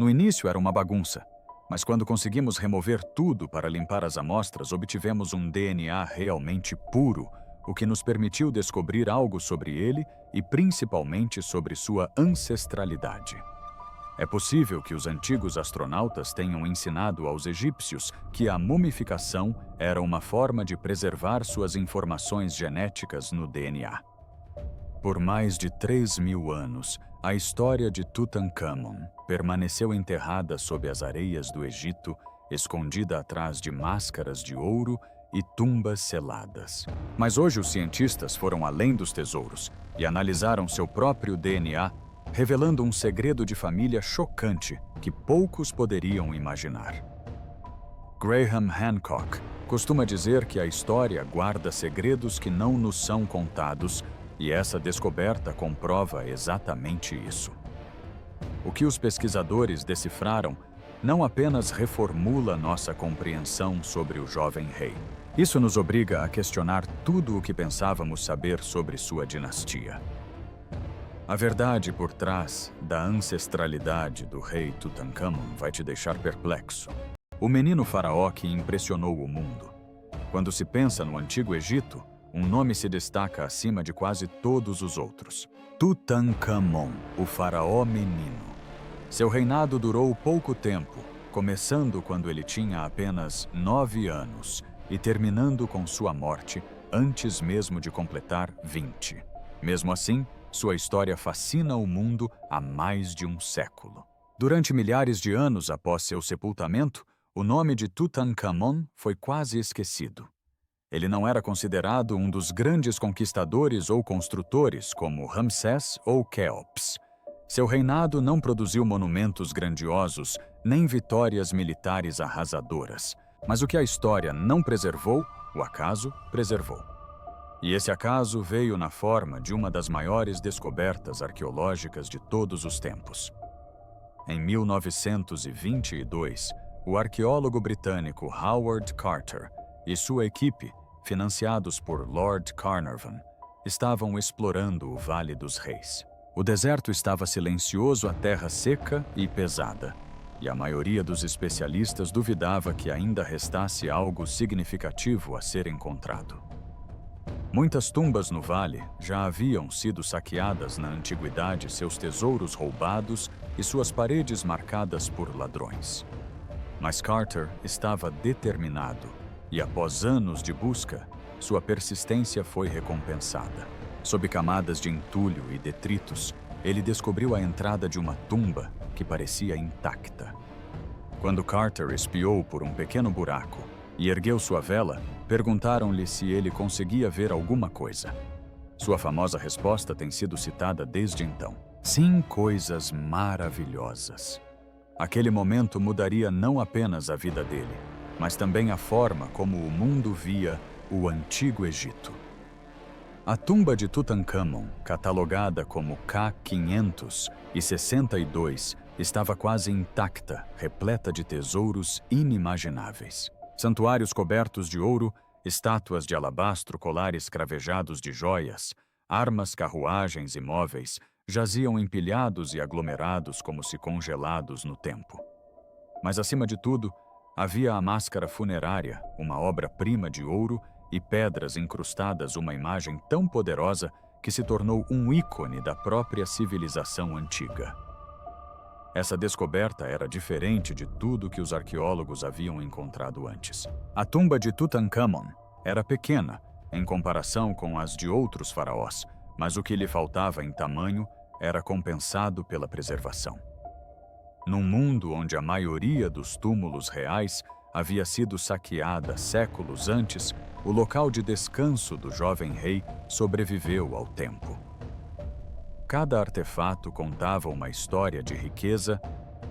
No início era uma bagunça, mas quando conseguimos remover tudo para limpar as amostras, obtivemos um DNA realmente puro, o que nos permitiu descobrir algo sobre ele e principalmente sobre sua ancestralidade. É possível que os antigos astronautas tenham ensinado aos egípcios que a mumificação era uma forma de preservar suas informações genéticas no DNA. Por mais de 3.000 anos, a história de Tutankhamon permaneceu enterrada sob as areias do Egito, escondida atrás de máscaras de ouro e tumbas seladas. Mas hoje os cientistas foram além dos tesouros e analisaram seu próprio DNA, revelando um segredo de família chocante que poucos poderiam imaginar. Graham Hancock costuma dizer que a história guarda segredos que não nos são contados, e essa descoberta comprova exatamente isso. O que os pesquisadores decifraram não apenas reformula nossa compreensão sobre o jovem rei. Isso nos obriga a questionar tudo o que pensávamos saber sobre sua dinastia. A verdade por trás da ancestralidade do rei Tutankhamon vai te deixar perplexo. O menino faraó que impressionou o mundo. Quando se pensa no Antigo Egito, um nome se destaca acima de quase todos os outros. Tutankhamon, o faraó menino. Seu reinado durou pouco tempo, começando quando ele tinha apenas 9 anos e terminando com sua morte antes mesmo de completar 20. Mesmo assim, sua história fascina o mundo há mais de um século. Durante milhares de anos após seu sepultamento, o nome de Tutankhamon foi quase esquecido. Ele não era considerado um dos grandes conquistadores ou construtores como Ramsés ou Quéops. Seu reinado não produziu monumentos grandiosos nem vitórias militares arrasadoras. Mas o que a história não preservou, o acaso preservou. E esse acaso veio na forma de uma das maiores descobertas arqueológicas de todos os tempos. Em 1922, o arqueólogo britânico Howard Carter e sua equipe, financiados por Lord Carnarvon, estavam explorando o Vale dos Reis. O deserto estava silencioso, a terra seca e pesada, e a maioria dos especialistas duvidava que ainda restasse algo significativo a ser encontrado. Muitas tumbas no vale já haviam sido saqueadas na antiguidade, seus tesouros roubados e suas paredes marcadas por ladrões. Mas Carter estava determinado. E após anos de busca, sua persistência foi recompensada. Sob camadas de entulho e detritos, ele descobriu a entrada de uma tumba que parecia intacta. Quando Carter espiou por um pequeno buraco e ergueu sua vela, perguntaram-lhe se ele conseguia ver alguma coisa. Sua famosa resposta tem sido citada desde então. Sim, coisas maravilhosas. Aquele momento mudaria não apenas a vida dele, mas também a forma como o mundo via o Antigo Egito. A tumba de Tutankhamon, catalogada como K562, estava quase intacta, repleta de tesouros inimagináveis. Santuários cobertos de ouro, estátuas de alabastro, colares cravejados de joias, armas, carruagens e móveis jaziam empilhados e aglomerados como se congelados no tempo. Mas, acima de tudo, havia a máscara funerária, uma obra-prima de ouro e pedras incrustadas, uma imagem tão poderosa que se tornou um ícone da própria civilização antiga. Essa descoberta era diferente de tudo que os arqueólogos haviam encontrado antes. A tumba de Tutankhamon era pequena em comparação com as de outros faraós, mas o que lhe faltava em tamanho era compensado pela preservação. Num mundo onde a maioria dos túmulos reais havia sido saqueada séculos antes, o local de descanso do jovem rei sobreviveu ao tempo. Cada artefato contava uma história de riqueza,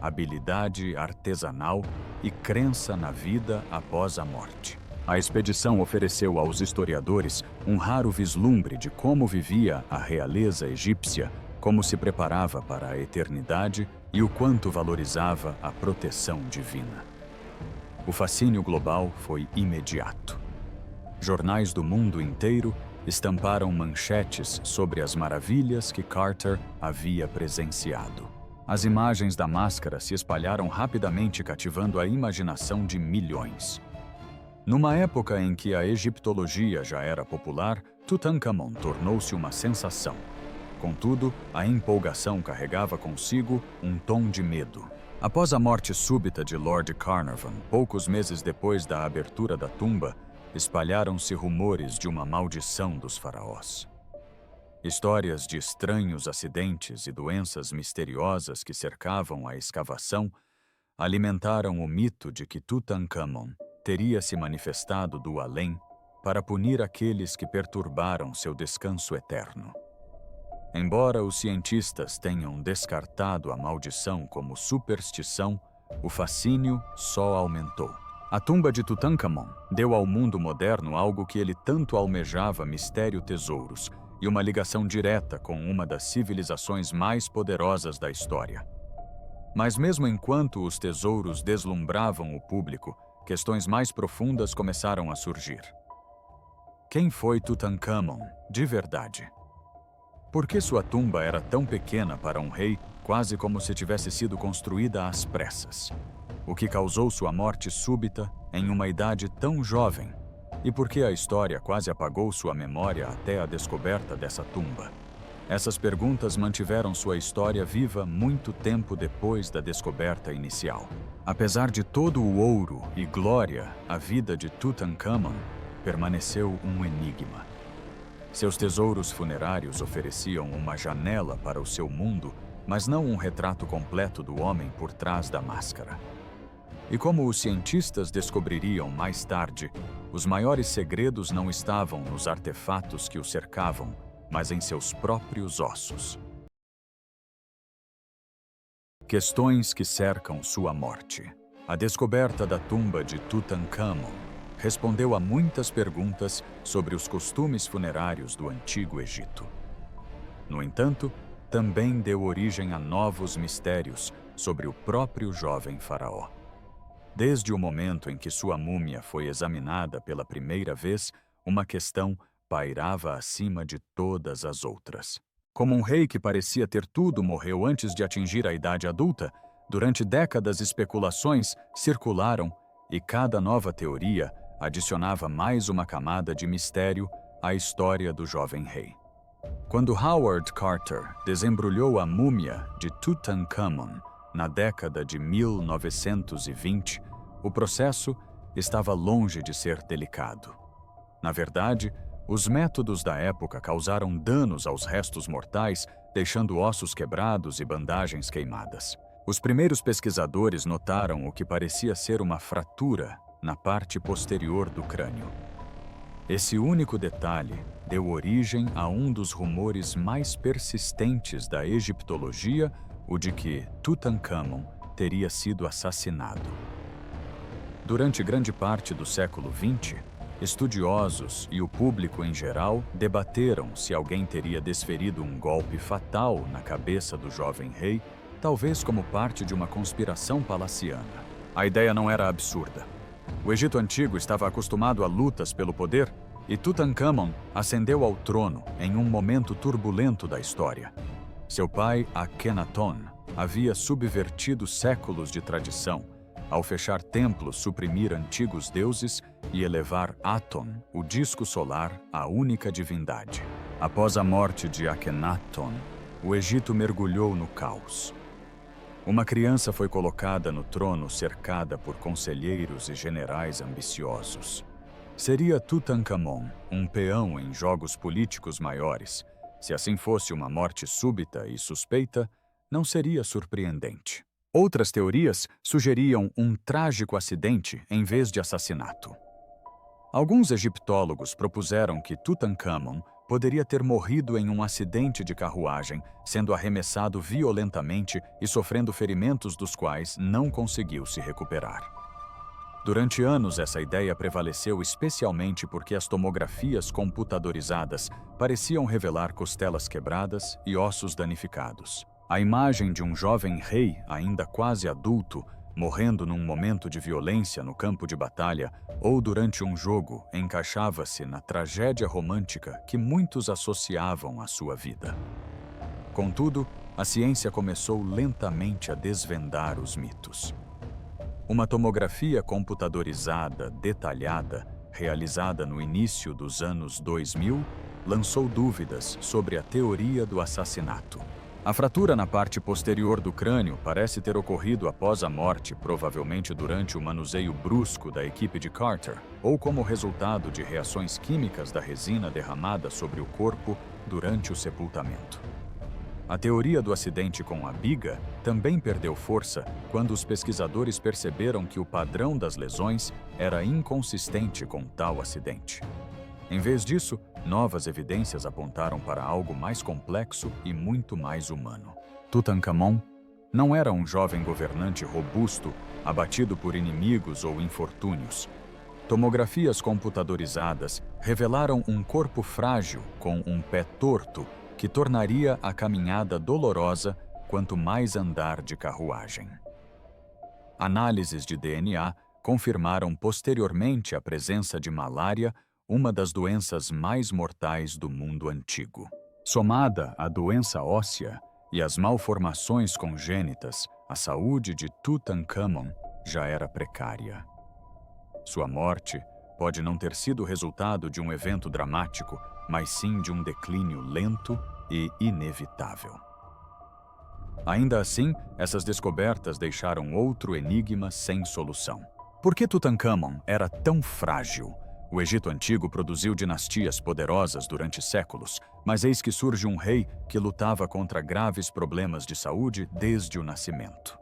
habilidade artesanal e crença na vida após a morte. A expedição ofereceu aos historiadores um raro vislumbre de como vivia a realeza egípcia, como se preparava para a eternidade e o quanto valorizava a proteção divina. O fascínio global foi imediato. Jornais do mundo inteiro estamparam manchetes sobre as maravilhas que Carter havia presenciado. As imagens da máscara se espalharam rapidamente, cativando a imaginação de milhões. Numa época em que a egiptologia já era popular, Tutankhamon tornou-se uma sensação. Contudo, a empolgação carregava consigo um tom de medo. Após a morte súbita de Lord Carnarvon, poucos meses depois da abertura da tumba, espalharam-se rumores de uma maldição dos faraós. Histórias de estranhos acidentes e doenças misteriosas que cercavam a escavação alimentaram o mito de que Tutankhamon teria se manifestado do além para punir aqueles que perturbaram seu descanso eterno. Embora os cientistas tenham descartado a maldição como superstição, o fascínio só aumentou. A tumba de Tutankhamon deu ao mundo moderno algo que ele tanto almejava: mistério, tesouros e uma ligação direta com uma das civilizações mais poderosas da história. Mas mesmo enquanto os tesouros deslumbravam o público, questões mais profundas começaram a surgir. Quem foi Tutankhamon, de verdade? Por que sua tumba era tão pequena para um rei, quase como se tivesse sido construída às pressas? O que causou sua morte súbita em uma idade tão jovem? E por que a história quase apagou sua memória até a descoberta dessa tumba? Essas perguntas mantiveram sua história viva muito tempo depois da descoberta inicial. Apesar de todo o ouro e glória, a vida de Tutankhamon permaneceu um enigma. Seus tesouros funerários ofereciam uma janela para o seu mundo, mas não um retrato completo do homem por trás da máscara. E como os cientistas descobririam mais tarde, os maiores segredos não estavam nos artefatos que o cercavam, mas em seus próprios ossos. Questões que cercam sua morte. A descoberta da tumba de Tutankhamon respondeu a muitas perguntas sobre os costumes funerários do Antigo Egito. No entanto, também deu origem a novos mistérios sobre o próprio jovem faraó. Desde o momento em que sua múmia foi examinada pela primeira vez, uma questão pairava acima de todas as outras. Como um rei que parecia ter tudo morreu antes de atingir a idade adulta, durante décadas especulações circularam e cada nova teoria adicionava mais uma camada de mistério à história do jovem rei. Quando Howard Carter desembrulhou a múmia de Tutankhamon na década de 1920, o processo estava longe de ser delicado. Na verdade, os métodos da época causaram danos aos restos mortais, deixando ossos quebrados e bandagens queimadas. Os primeiros pesquisadores notaram o que parecia ser uma fratura na parte posterior do crânio. Esse único detalhe deu origem a um dos rumores mais persistentes da egiptologia, o de que Tutankhamon teria sido assassinado. Durante grande parte do século XX, estudiosos e o público em geral debateram se alguém teria desferido um golpe fatal na cabeça do jovem rei, talvez como parte de uma conspiração palaciana. A ideia não era absurda. O Egito Antigo estava acostumado a lutas pelo poder e Tutankhamon ascendeu ao trono em um momento turbulento da história. Seu pai, Akhenaton, havia subvertido séculos de tradição, ao fechar templos, suprimir antigos deuses e elevar Aton, o disco solar, à única divindade. Após a morte de Akhenaton, o Egito mergulhou no caos. Uma criança foi colocada no trono cercada por conselheiros e generais ambiciosos. Seria Tutankhamon um peão em jogos políticos maiores? Se assim fosse uma morte súbita e suspeita, não seria surpreendente. Outras teorias sugeriam um trágico acidente em vez de assassinato. Alguns egiptólogos propuseram que Tutankhamon poderia ter morrido em um acidente de carruagem, sendo arremessado violentamente e sofrendo ferimentos dos quais não conseguiu se recuperar. Durante anos, essa ideia prevaleceu especialmente porque as tomografias computadorizadas pareciam revelar costelas quebradas e ossos danificados. A imagem de um jovem rei, ainda quase adulto, morrendo num momento de violência no campo de batalha ou durante um jogo, encaixava-se na tragédia romântica que muitos associavam à sua vida. Contudo, a ciência começou lentamente a desvendar os mitos. Uma tomografia computadorizada, detalhada, realizada no início dos anos 2000, lançou dúvidas sobre a teoria do assassinato. A fratura na parte posterior do crânio parece ter ocorrido após a morte, provavelmente durante o manuseio brusco da equipe de Carter, ou como resultado de reações químicas da resina derramada sobre o corpo durante o sepultamento. A teoria do acidente com a biga também perdeu força quando os pesquisadores perceberam que o padrão das lesões era inconsistente com tal acidente. Em vez disso, novas evidências apontaram para algo mais complexo e muito mais humano. Tutankhamon não era um jovem governante robusto, abatido por inimigos ou infortúnios. Tomografias computadorizadas revelaram um corpo frágil com um pé torto que tornaria a caminhada dolorosa quanto mais andar de carruagem. Análises de DNA confirmaram posteriormente a presença de malária, uma das doenças mais mortais do mundo antigo. Somada à doença óssea e às malformações congênitas, a saúde de Tutankhamon já era precária. Sua morte pode não ter sido resultado de um evento dramático, mas sim de um declínio lento e inevitável. Ainda assim, essas descobertas deixaram outro enigma sem solução. Por que Tutankhamon era tão frágil? O Egito Antigo produziu dinastias poderosas durante séculos, mas eis que surge um rei que lutava contra graves problemas de saúde desde o nascimento.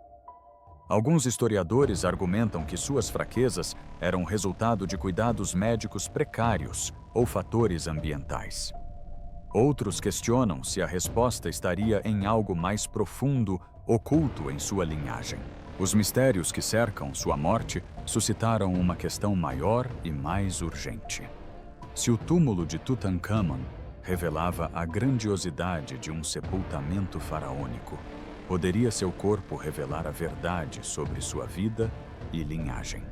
Alguns historiadores argumentam que suas fraquezas eram resultado de cuidados médicos precários ou fatores ambientais. Outros questionam se a resposta estaria em algo mais profundo, oculto em sua linhagem. Os mistérios que cercam sua morte suscitaram uma questão maior e mais urgente. Se o túmulo de Tutankhamon revelava a grandiosidade de um sepultamento faraônico, poderia seu corpo revelar a verdade sobre sua vida e linhagem?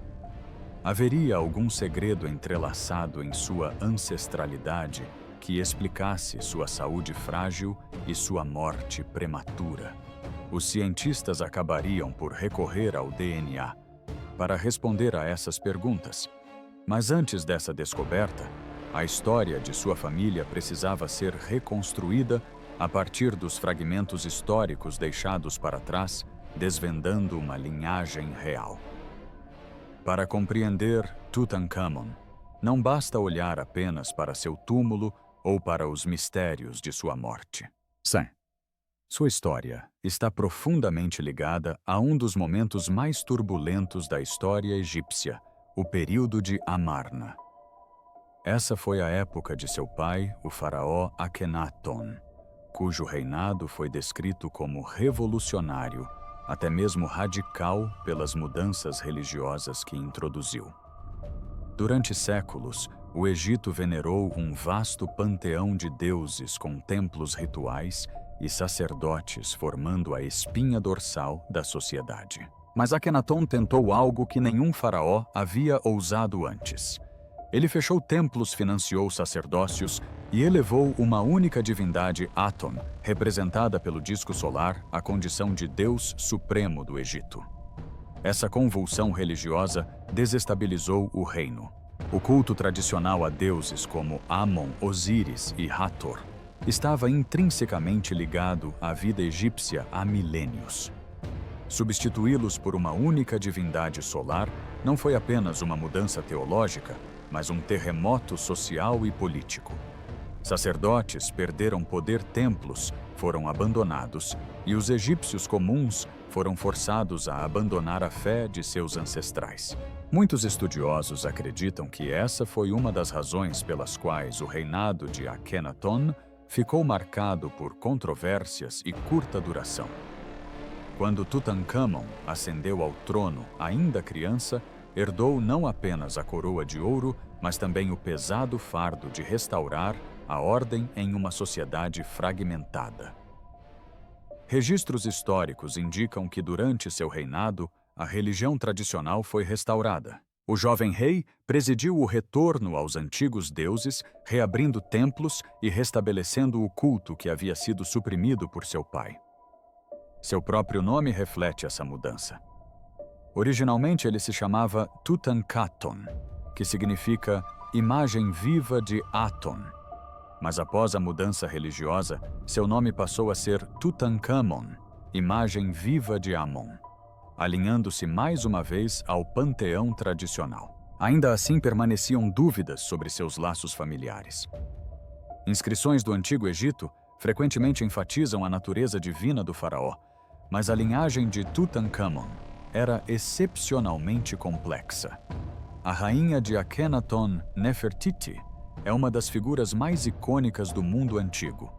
Haveria algum segredo entrelaçado em sua ancestralidade que explicasse sua saúde frágil e sua morte prematura? Os cientistas acabariam por recorrer ao DNA para responder a essas perguntas. Mas antes dessa descoberta, a história de sua família precisava ser reconstruída a partir dos fragmentos históricos deixados para trás, desvendando uma linhagem real. Para compreender Tutankhamon, não basta olhar apenas para seu túmulo ou para os mistérios de sua morte. Sim. Sua história está profundamente ligada a um dos momentos mais turbulentos da história egípcia, o período de Amarna. Essa foi a época de seu pai, o faraó Akhenaton, cujo reinado foi descrito como revolucionário, até mesmo radical pelas mudanças religiosas que introduziu. Durante séculos, o Egito venerou um vasto panteão de deuses com templos rituais e sacerdotes formando a espinha dorsal da sociedade. Mas Akhenaton tentou algo que nenhum faraó havia ousado antes. Ele fechou templos, financiou sacerdócios e elevou uma única divindade, Aton, representada pelo disco solar, à condição de Deus Supremo do Egito. Essa convulsão religiosa desestabilizou o reino. O culto tradicional a deuses como Amon, Osíris e Hathor estava intrinsecamente ligado à vida egípcia há milênios. Substituí-los por uma única divindade solar não foi apenas uma mudança teológica, mas um terremoto social e político. Sacerdotes perderam poder, templos foram abandonados e os egípcios comuns foram forçados a abandonar a fé de seus ancestrais. Muitos estudiosos acreditam que essa foi uma das razões pelas quais o reinado de Akhenaton ficou marcado por controvérsias e curta duração. Quando Tutankhamon ascendeu ao trono ainda criança, herdou não apenas a coroa de ouro, mas também o pesado fardo de restaurar a ordem em uma sociedade fragmentada. Registros históricos indicam que durante seu reinado, a religião tradicional foi restaurada. O jovem rei presidiu o retorno aos antigos deuses, reabrindo templos e restabelecendo o culto que havia sido suprimido por seu pai. Seu próprio nome reflete essa mudança. Originalmente ele se chamava Tutankhaton, que significa imagem viva de Aton. Mas após a mudança religiosa, seu nome passou a ser Tutankhamon, imagem viva de Amon, alinhando-se mais uma vez ao panteão tradicional. Ainda assim, permaneciam dúvidas sobre seus laços familiares. Inscrições do Antigo Egito frequentemente enfatizam a natureza divina do faraó, mas a linhagem de Tutankhamon era excepcionalmente complexa. A rainha de Akhenaton, Nefertiti, é uma das figuras mais icônicas do mundo antigo.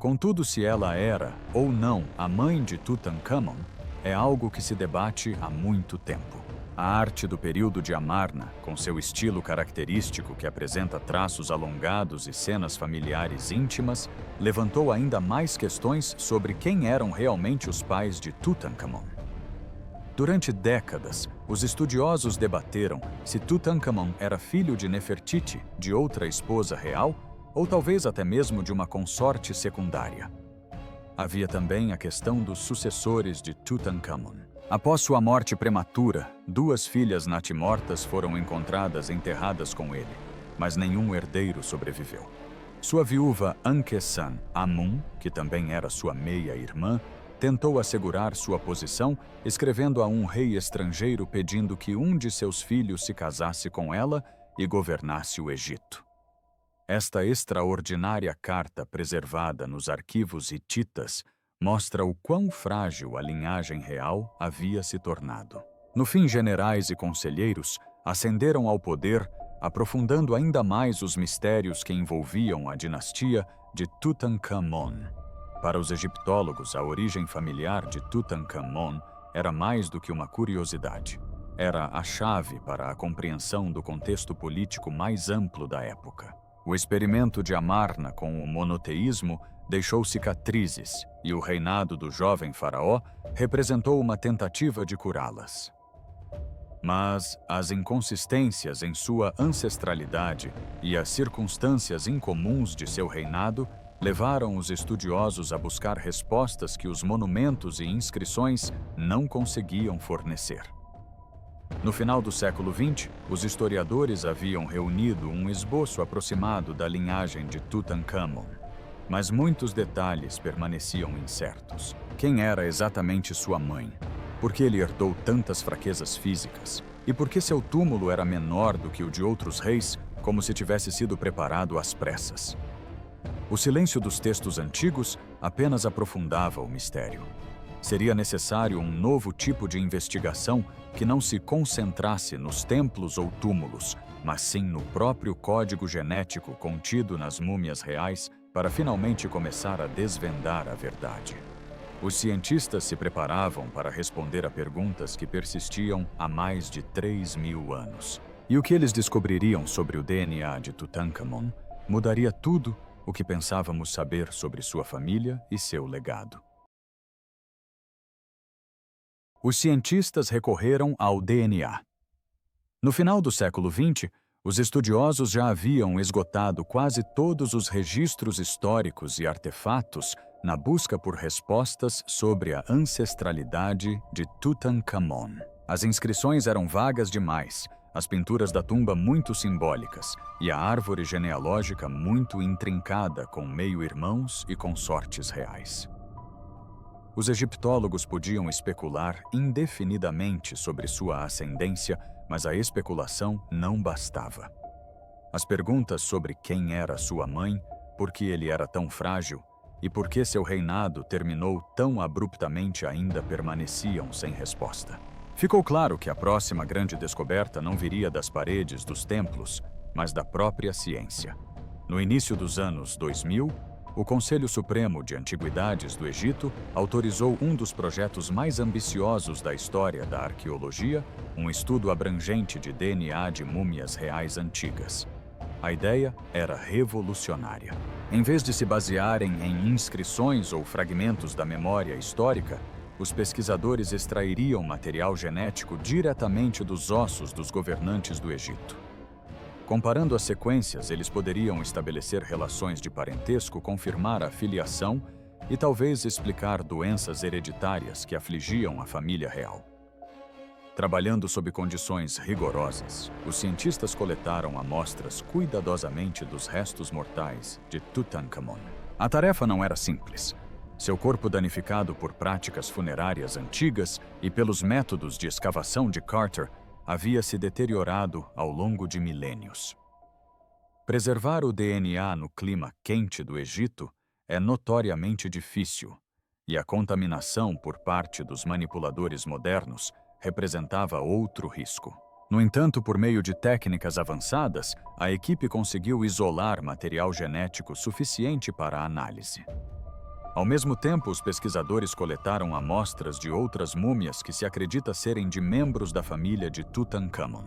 Contudo, se ela era ou não a mãe de Tutankhamon, é algo que se debate há muito tempo. A arte do período de Amarna, com seu estilo característico que apresenta traços alongados e cenas familiares íntimas, levantou ainda mais questões sobre quem eram realmente os pais de Tutankhamon. Durante décadas, os estudiosos debateram se Tutankhamon era filho de Nefertiti, de outra esposa real, ou talvez até mesmo de uma consorte secundária. Havia também a questão dos sucessores de Tutankhamon. Após sua morte prematura, 2 filhas natimortas foram encontradas enterradas com ele, mas nenhum herdeiro sobreviveu. Sua viúva Ankhesan Amun, que também era sua meia-irmã, tentou assegurar sua posição, escrevendo a um rei estrangeiro pedindo que um de seus filhos se casasse com ela e governasse o Egito. Esta extraordinária carta preservada nos arquivos hititas mostra o quão frágil a linhagem real havia se tornado. No fim, generais e conselheiros ascenderam ao poder, aprofundando ainda mais os mistérios que envolviam a dinastia de Tutankhamon. Para os egiptólogos, a origem familiar de Tutankhamon era mais do que uma curiosidade. Era a chave para a compreensão do contexto político mais amplo da época. O experimento de Amarna com o monoteísmo deixou cicatrizes, e o reinado do jovem faraó representou uma tentativa de curá-las. Mas as inconsistências em sua ancestralidade e as circunstâncias incomuns de seu reinado levaram os estudiosos a buscar respostas que os monumentos e inscrições não conseguiam fornecer. No final do século XX, os historiadores haviam reunido um esboço aproximado da linhagem de Tutankhamon, mas muitos detalhes permaneciam incertos. Quem era exatamente sua mãe? Por que ele herdou tantas fraquezas físicas? E por que seu túmulo era menor do que o de outros reis, como se tivesse sido preparado às pressas? O silêncio dos textos antigos apenas aprofundava o mistério. Seria necessário um novo tipo de investigação que não se concentrasse nos templos ou túmulos, mas sim no próprio código genético contido nas múmias reais para finalmente começar a desvendar a verdade. Os cientistas se preparavam para responder a perguntas que persistiam há mais de 3.000 anos. E o que eles descobririam sobre o DNA de Tutankhamon mudaria tudo o que pensávamos saber sobre sua família e seu legado. Os cientistas recorreram ao DNA. No final do século XX, os estudiosos já haviam esgotado quase todos os registros históricos e artefatos na busca por respostas sobre a ancestralidade de Tutankhamon. As inscrições eram vagas demais, as pinturas da tumba muito simbólicas e a árvore genealógica muito intrincada com meio-irmãos e consortes reais. Os egiptólogos podiam especular indefinidamente sobre sua ascendência, mas a especulação não bastava. As perguntas sobre quem era sua mãe, por que ele era tão frágil e por que seu reinado terminou tão abruptamente ainda permaneciam sem resposta. Ficou claro que a próxima grande descoberta não viria das paredes dos templos, mas da própria ciência. No início dos anos 2000, o Conselho Supremo de Antiguidades do Egito autorizou um dos projetos mais ambiciosos da história da arqueologia, um estudo abrangente de DNA de múmias reais antigas. A ideia era revolucionária. Em vez de se basearem em inscrições ou fragmentos da memória histórica, os pesquisadores extrairiam material genético diretamente dos ossos dos governantes do Egito. Comparando as sequências, eles poderiam estabelecer relações de parentesco, confirmar a filiação e talvez explicar doenças hereditárias que afligiam a família real. Trabalhando sob condições rigorosas, os cientistas coletaram amostras cuidadosamente dos restos mortais de Tutankhamon. A tarefa não era simples. Seu corpo danificado por práticas funerárias antigas e pelos métodos de escavação de Carter havia se deteriorado ao longo de milênios. Preservar o DNA no clima quente do Egito é notoriamente difícil, e a contaminação por parte dos manipuladores modernos representava outro risco. No entanto, por meio de técnicas avançadas, a equipe conseguiu isolar material genético suficiente para a análise. Ao mesmo tempo, os pesquisadores coletaram amostras de outras múmias que se acredita serem de membros da família de Tutankhamon.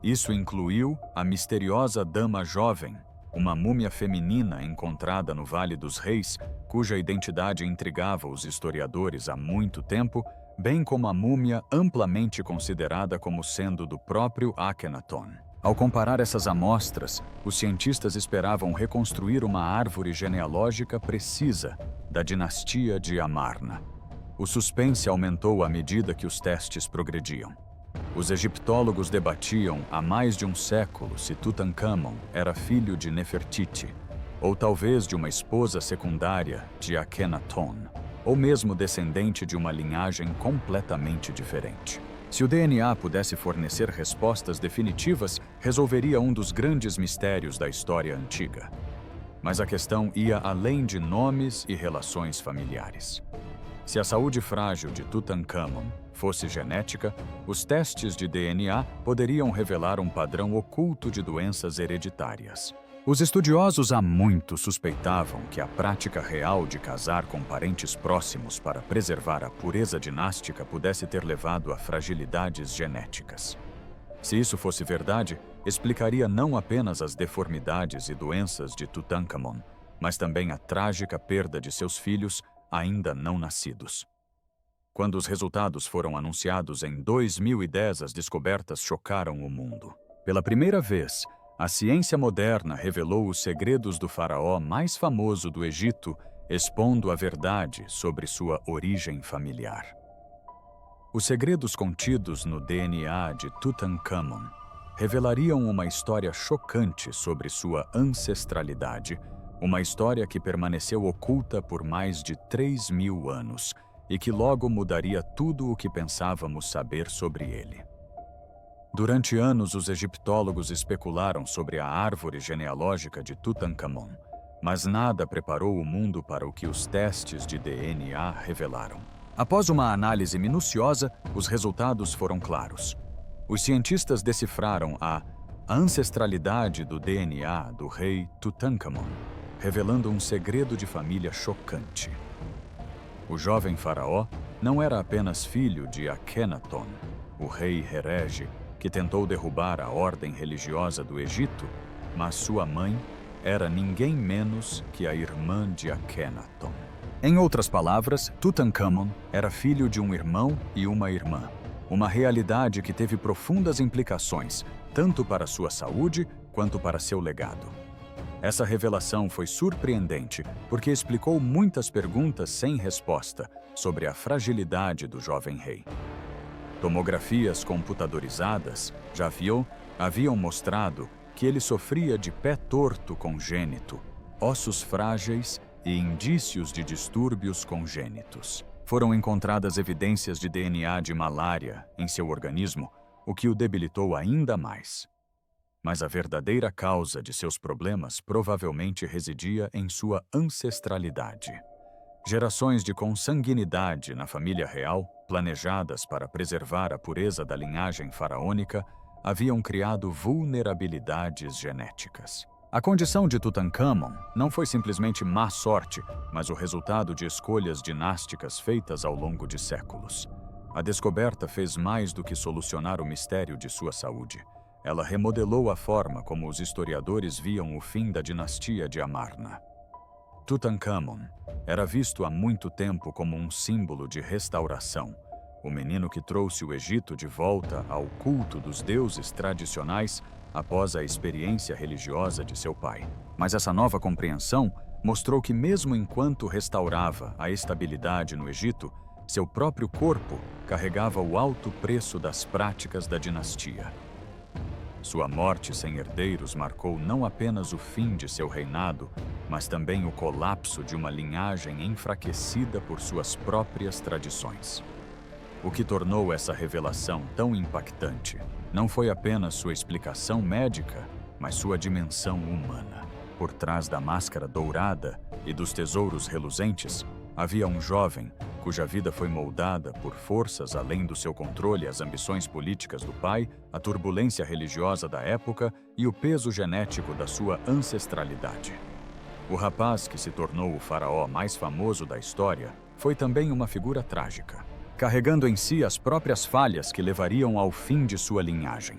Isso incluiu a misteriosa Dama Jovem, uma múmia feminina encontrada no Vale dos Reis, cuja identidade intrigava os historiadores há muito tempo, bem como a múmia amplamente considerada como sendo do próprio Akhenaton. Ao comparar essas amostras, os cientistas esperavam reconstruir uma árvore genealógica precisa da dinastia de Amarna. O suspense aumentou à medida que os testes progrediam. Os egiptólogos debatiam há mais de um século se Tutankhamon era filho de Nefertiti, ou talvez de uma esposa secundária de Akhenaton, ou mesmo descendente de uma linhagem completamente diferente. Se o DNA pudesse fornecer respostas definitivas, resolveria um dos grandes mistérios da história antiga. Mas a questão ia além de nomes e relações familiares. Se a saúde frágil de Tutankhamon fosse genética, os testes de DNA poderiam revelar um padrão oculto de doenças hereditárias. Os estudiosos há muito suspeitavam que a prática real de casar com parentes próximos para preservar a pureza dinástica pudesse ter levado a fragilidades genéticas. Se isso fosse verdade, explicaria não apenas as deformidades e doenças de Tutankhamon, mas também a trágica perda de seus filhos ainda não nascidos. Quando os resultados foram anunciados em 2010, as descobertas chocaram o mundo. Pela primeira vez, a ciência moderna revelou os segredos do faraó mais famoso do Egito, expondo a verdade sobre sua origem familiar. Os segredos contidos no DNA de Tutankhamon revelariam uma história chocante sobre sua ancestralidade, uma história que permaneceu oculta por mais de 3.000 anos e que logo mudaria tudo o que pensávamos saber sobre ele. Durante anos, os egiptólogos especularam sobre a árvore genealógica de Tutankhamon, mas nada preparou o mundo para o que os testes de DNA revelaram. Após uma análise minuciosa, os resultados foram claros. Os cientistas decifraram a ancestralidade do DNA do rei Tutankhamon, revelando um segredo de família chocante. O jovem faraó não era apenas filho de Akhenaton, o rei herege, que tentou derrubar a ordem religiosa do Egito, mas sua mãe era ninguém menos que a irmã de Akhenaton. Em outras palavras, Tutankhamon era filho de um irmão e uma irmã, uma realidade que teve profundas implicações, tanto para sua saúde quanto para seu legado. Essa revelação foi surpreendente porque explicou muitas perguntas sem resposta sobre a fragilidade do jovem rei. Tomografias computadorizadas, haviam mostrado que ele sofria de pé torto congênito, ossos frágeis e indícios de distúrbios congênitos. Foram encontradas evidências de DNA de malária em seu organismo, o que o debilitou ainda mais. Mas a verdadeira causa de seus problemas provavelmente residia em sua ancestralidade. Gerações de consanguinidade na família real, planejadas para preservar a pureza da linhagem faraônica, haviam criado vulnerabilidades genéticas. A condição de Tutankhamon não foi simplesmente má sorte, mas o resultado de escolhas dinásticas feitas ao longo de séculos. A descoberta fez mais do que solucionar o mistério de sua saúde. Ela remodelou a forma como os historiadores viam o fim da dinastia de Amarna. Tutankhamon era visto há muito tempo como um símbolo de restauração, o menino que trouxe o Egito de volta ao culto dos deuses tradicionais após a experiência religiosa de seu pai. Mas essa nova compreensão mostrou que mesmo enquanto restaurava a estabilidade no Egito, seu próprio corpo carregava o alto preço das práticas da dinastia. Sua morte sem herdeiros marcou não apenas o fim de seu reinado, mas também o colapso de uma linhagem enfraquecida por suas próprias tradições. O que tornou essa revelação tão impactante não foi apenas sua explicação médica, mas sua dimensão humana. Por trás da máscara dourada e dos tesouros reluzentes, havia um jovem cuja vida foi moldada por forças além do seu controle, as ambições políticas do pai, a turbulência religiosa da época e o peso genético da sua ancestralidade. O rapaz que se tornou o faraó mais famoso da história foi também uma figura trágica, carregando em si as próprias falhas que levariam ao fim de sua linhagem.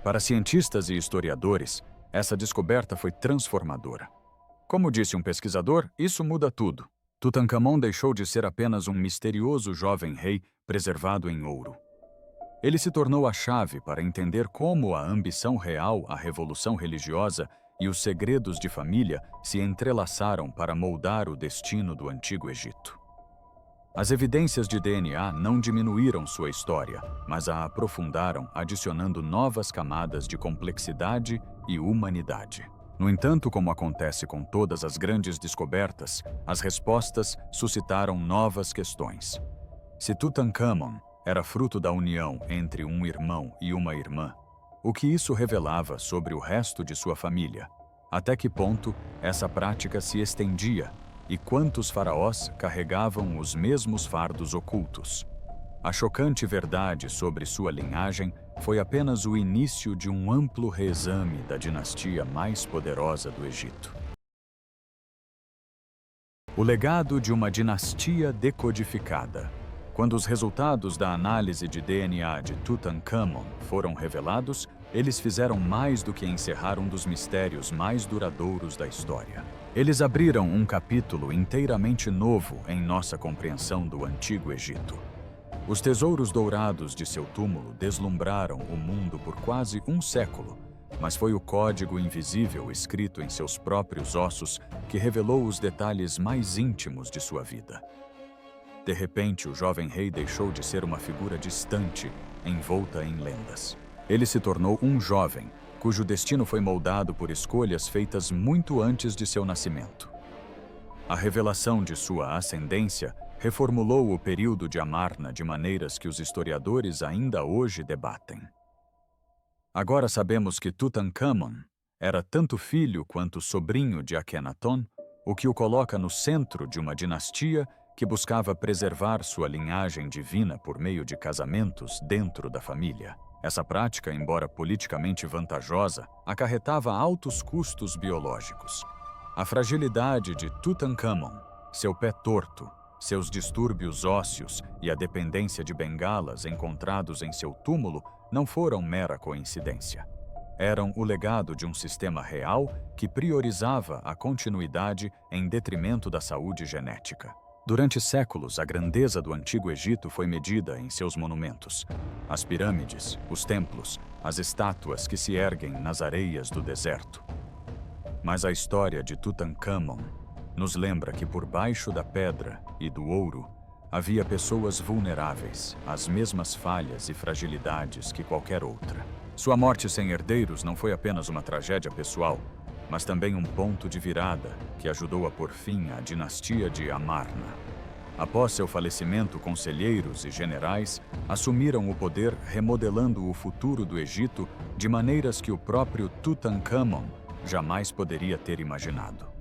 Para cientistas e historiadores, essa descoberta foi transformadora. Como disse um pesquisador, isso muda tudo. Tutancâmon deixou de ser apenas um misterioso jovem rei preservado em ouro. Ele se tornou a chave para entender como a ambição real, a revolução religiosa e os segredos de família se entrelaçaram para moldar o destino do Antigo Egito. As evidências de DNA não diminuíram sua história, mas a aprofundaram, adicionando novas camadas de complexidade e humanidade. No entanto, como acontece com todas as grandes descobertas, as respostas suscitaram novas questões. Se Tutancâmon era fruto da união entre um irmão e uma irmã, o que isso revelava sobre o resto de sua família? Até que ponto essa prática se estendia e quantos faraós carregavam os mesmos fardos ocultos? A chocante verdade sobre sua linhagem foi apenas o início de um amplo reexame da dinastia mais poderosa do Egito. O legado de uma dinastia decodificada. Quando os resultados da análise de DNA de Tutancâmon foram revelados, eles fizeram mais do que encerrar um dos mistérios mais duradouros da história. Eles abriram um capítulo inteiramente novo em nossa compreensão do Antigo Egito. Os tesouros dourados de seu túmulo deslumbraram o mundo por quase um século, mas foi o código invisível escrito em seus próprios ossos que revelou os detalhes mais íntimos de sua vida. De repente, o jovem rei deixou de ser uma figura distante, envolta em lendas. Ele se tornou um jovem, cujo destino foi moldado por escolhas feitas muito antes de seu nascimento. A revelação de sua ascendência reformulou o período de Amarna de maneiras que os historiadores ainda hoje debatem. Agora sabemos que Tutancâmon era tanto filho quanto sobrinho de Akhenaton, o que o coloca no centro de uma dinastia que buscava preservar sua linhagem divina por meio de casamentos dentro da família. Essa prática, embora politicamente vantajosa, acarretava altos custos biológicos. A fragilidade de Tutancâmon, seu pé torto, seus distúrbios ósseos e a dependência de bengalas encontrados em seu túmulo não foram mera coincidência. Eram o legado de um sistema real que priorizava a continuidade em detrimento da saúde genética. Durante séculos, a grandeza do Antigo Egito foi medida em seus monumentos. As pirâmides, os templos, as estátuas que se erguem nas areias do deserto. Mas a história de Tutancâmon nos lembra que por baixo da pedra e do ouro havia pessoas vulneráveis às mesmas falhas e fragilidades que qualquer outra. Sua morte sem herdeiros não foi apenas uma tragédia pessoal, mas também um ponto de virada que ajudou a pôr fim à dinastia de Amarna. Após seu falecimento, conselheiros e generais assumiram o poder, remodelando o futuro do Egito de maneiras que o próprio Tutancâmon jamais poderia ter imaginado.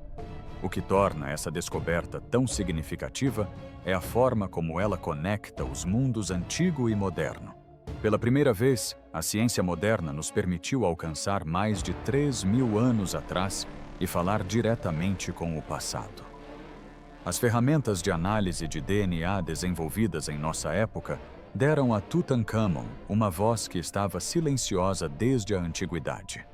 O que torna essa descoberta tão significativa é a forma como ela conecta os mundos antigo e moderno. Pela primeira vez, a ciência moderna nos permitiu alcançar mais de 3.000 anos atrás e falar diretamente com o passado. As ferramentas de análise de DNA desenvolvidas em nossa época deram a Tutancâmon uma voz que estava silenciosa desde a antiguidade.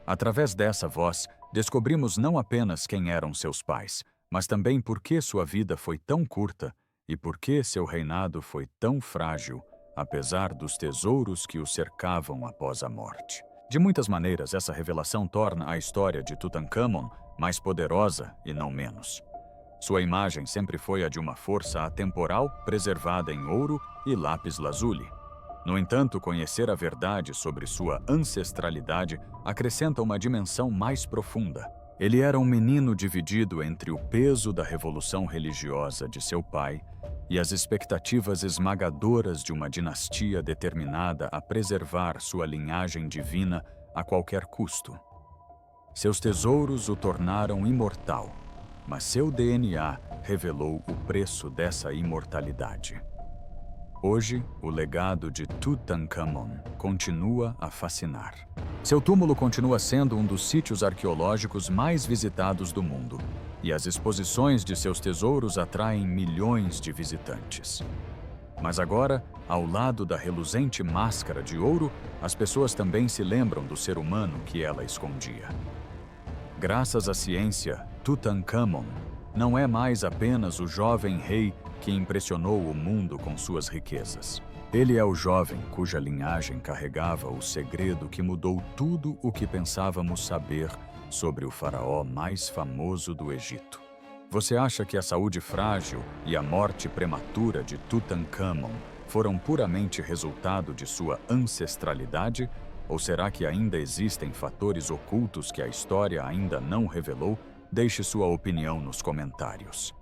Através dessa voz, descobrimos não apenas quem eram seus pais, mas também por que sua vida foi tão curta e por que seu reinado foi tão frágil, apesar dos tesouros que o cercavam após a morte. De muitas maneiras, essa revelação torna a história de Tutankhamon mais poderosa e não menos. Sua imagem sempre foi a de uma força atemporal preservada em ouro e lápis-lazuli. No entanto, conhecer a verdade sobre sua ancestralidade acrescenta uma dimensão mais profunda. Ele era um menino dividido entre o peso da revolução religiosa de seu pai e as expectativas esmagadoras de uma dinastia determinada a preservar sua linhagem divina a qualquer custo. Seus tesouros o tornaram imortal, mas seu DNA revelou o preço dessa imortalidade. Hoje, o legado de Tutankhamon continua a fascinar. Seu túmulo continua sendo um dos sítios arqueológicos mais visitados do mundo, e as exposições de seus tesouros atraem milhões de visitantes. Mas agora, ao lado da reluzente máscara de ouro, as pessoas também se lembram do ser humano que ela escondia. Graças à ciência, Tutankhamon não é mais apenas o jovem rei que impressionou o mundo com suas riquezas. Ele é o jovem cuja linhagem carregava o segredo que mudou tudo o que pensávamos saber sobre o faraó mais famoso do Egito. Você acha que a saúde frágil e a morte prematura de Tutankhamon foram puramente resultado de sua ancestralidade? Ou será que ainda existem fatores ocultos que a história ainda não revelou? Deixe sua opinião nos comentários.